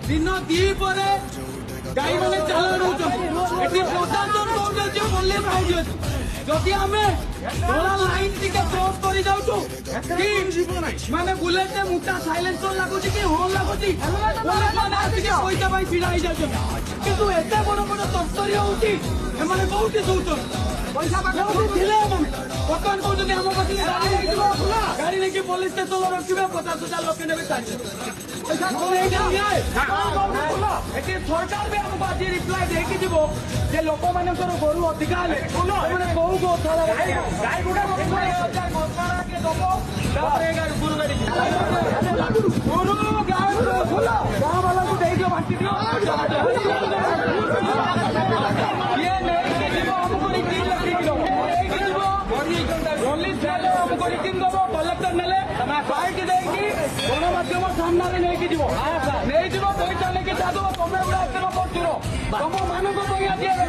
दिन द्विपरे गाई मैंने चाल रोचे प्रशासन कौन बोले जदि आम धला लाइन टी क्रॉस कर जाऊँ माने बुलेट मुटा साइलेंसर लगुच कि हॉर्न लगुच पैसा भिड़ा हो जाए कितु एत बड़ बड़ तस्करी होती कौटी शोचन पैसा बर्तमान कहते आम पाखे गाड़ी नहीं पुलिस स्टेशन रखिए 50,000 लोक ने सरकार भी आमको आज रिप्लाई देकी लोक मान गरु अधिका कौ गौशाला गाँव वाला को देख बांटी दियो कलेक्टर ने बाइक देखिए गणमाध्यम सामने नहीं पैसा लेकिन तुम गुड़ा एत पचुर तुम मानक दिए